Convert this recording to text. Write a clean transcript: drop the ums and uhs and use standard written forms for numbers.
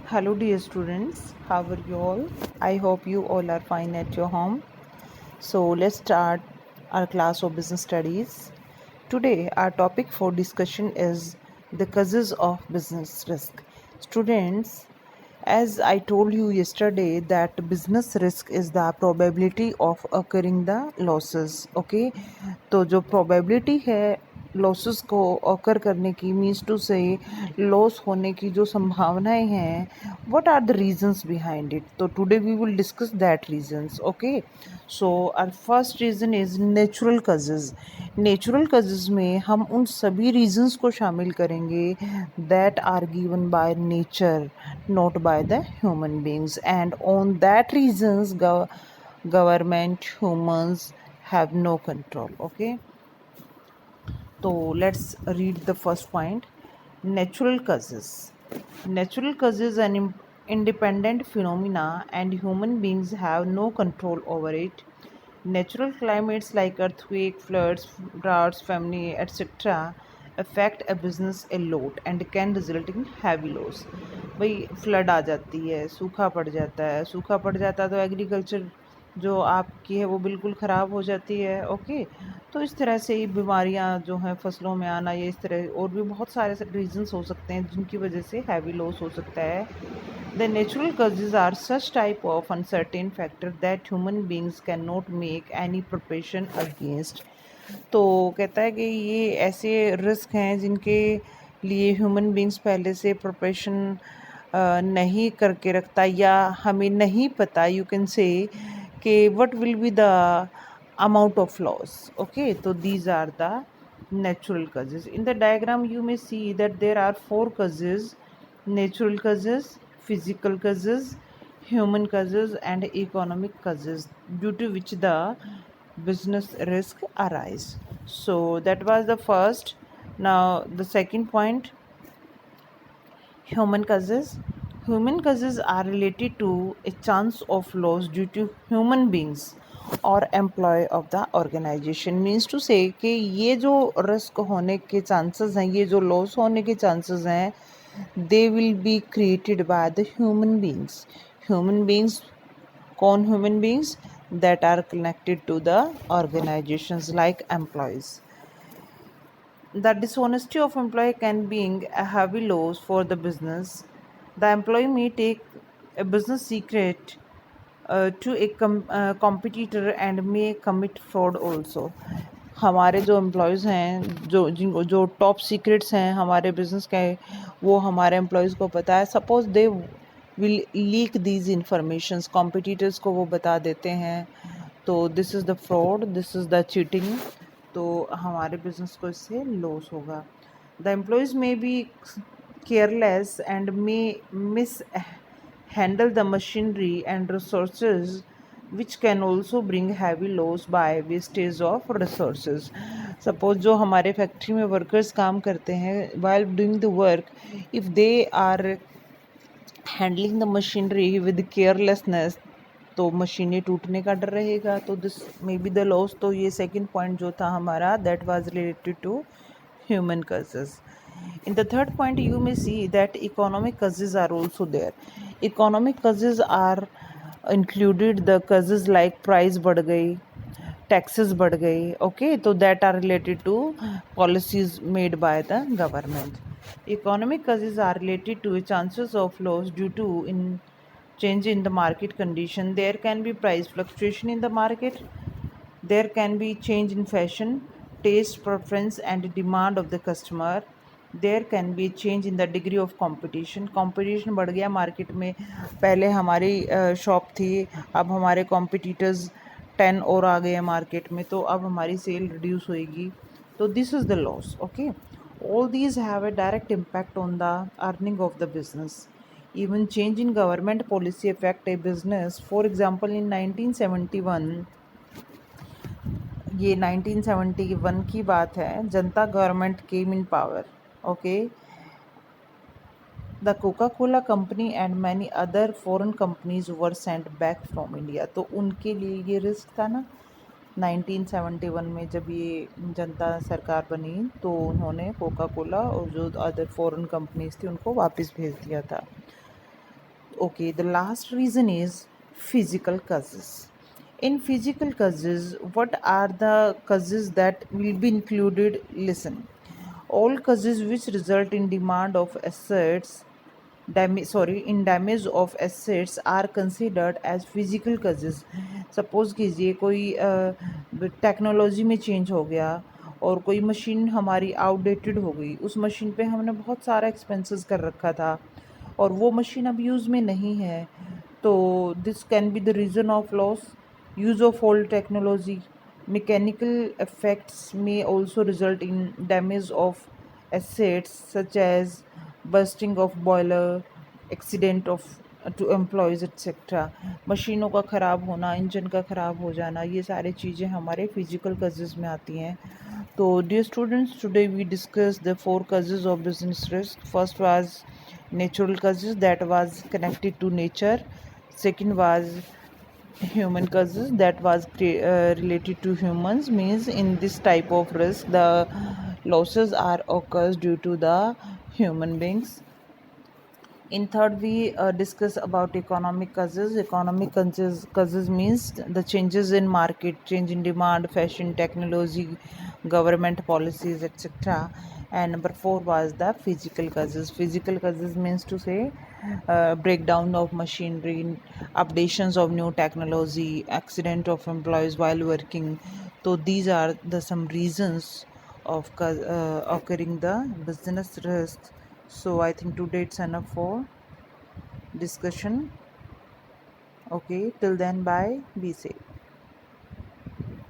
Hello, dear students. How are you all? I hope you all are fine at your home. So, let's start our class of business studies. Today, our topic for discussion is the causes of business risk. Students, as I told you yesterday, that business risk is the probability of occurring the losses. Okay, तो जो probability है losses को occur करने की means to से loss होने की जो संभावनाएं हैं what are the reasons behind it तो today we will discuss that reasons okay so our first reason is natural causes में हम उन सभी रीजंस को शामिल करेंगे that are given by nature not by the human beings and on that reasons government humans have no control. Okay, so let's read the first point. Natural causes an independent phenomena and human beings have no control over it. Natural climates like earthquake, floods, droughts, famine, etc. affect a business a lot and can result in heavy loss. भाई flood आ जाती है, सूखा पड़ जाता है, तो agriculture जो आपकी है वो बिल्कुल ख़राब हो जाती है। ओके, तो इस तरह से ही बीमारियां जो हैं फसलों में आना, ये इस तरह और भी बहुत सारे रीजंस हो सकते हैं जिनकी वजह से हैवी लॉस हो सकता है। The natural causes are such type of uncertain factor that human beings can not make any preparation against. तो कहता है कि ये ऐसे रिस्क हैं जिनके लिए ह्यूमन बींग्स पहले से प्रिपरेशन नहीं करके रखता या हमें नहीं पता, यू कैन से कि what will be the amount of loss. Okay, so these are the natural causes. In the diagram you may see that there are 4 causes: natural causes, physical causes, human causes and economic causes due to which the business risk arise. So that was the first. Now the second point, human causes. Human causes are related to a chance of loss due to human beings और employ of the organization. Means to say कि ये जो risk होने के chances हैं, ये जो loss होने के चांसेस हैं, they will be created by the human beings कौन human beings that are connected to the organisations like employees. The dishonesty of employee can bring a heavy loss for the business. The employee may take a business secret to a competitor and may commit fraud also. हमारे जो employees हैं, जो top secrets हैं हमारे business के, वो हमारे employees को पता है, suppose they will leak these informations, competitors को वो बता देते हैं, तो this is the fraud, this is the cheating, तो हमारे बिजनेस को इससे लॉस होगा। The employees may be careless and may miss handle the machinery and resources which can also bring heavy loss by wastage of resources. Suppose जो हमारे factory में workers काम करते हैं, while doing the work, if they are handling the machinery with carelessness, तो मशीनें टूटने का डर रहेगा, तो this may be the loss. तो ये सेकंड पॉइंट जो था हमारा, that was related to human causes. In the third point, you may see that economic causes are also there. Economic causes are included the causes like price बढ़ गई, taxes बढ़ गई, okay, तो that are related to policies made by the government. Economic causes are related to chances of loss due to in change in the market condition. There can be price fluctuation in the market. There can be change in fashion, taste, preference and demand of the customer. There can be change in the degree of competition. Competition बढ़ गया market में, पहले हमारी shop थी, अब हमारे competitors 10 और आ गए मार्केट में, तो अब हमारी सेल रिड्यूस होएगी, तो this is the loss. Okay, all these have a direct impact on the earning of the business. Even change in government policy affect a business. For example, in 1971, ये 1971 की बात है, जनता government came in power. Okay, the Coca Cola company and many other foreign companies were sent back from India. तो उनके लिए ये risk था ना, 1971 में जब ये जनता सरकार बनी, तो उन्होंने कोका कोला और जो अदर फॉरेन कंपनीज थी उनको वापस भेज दिया था। Okay, the last reason is physical causes. In physical causes, what are the causes that will be included? Listen, all causes which result in demand of assets, in damage of assets are considered as physical causes. Suppose कीजिए कोई technology में change हो गया और कोई machine हमारी outdated हो गई, उस मशीन पे हमने बहुत सारा एक्सपेंसेस कर रखा था और वो मशीन अब यूज़ में नहीं है, तो this can be the reason of loss. Use of old technology, mechanical effects may also result in damage of assets such as bursting of boiler, accident of to employees etc. मशीनों का ख़राब होना, engine का ख़राब हो जाना, ये सारी चीज़ें हमारे फिजिकल causes में आती हैं. तो dear students, today we discussed the four causes of business risk. First was natural causes, that was connected to nature. Second was human causes, that was related to humans, means in this type of risk the losses are occurs due to the human beings. In third we discuss about economic causes. Economic causes means the changes in market, change in demand, fashion, technology, government policies etc. And number four was the physical causes. Physical causes means to say breakdown of machinery, updations of new technology, accident of employees while working. So these are the some reasons of occurring the business risk. So I think today it's enough for discussion. Okay, till then, bye, be safe.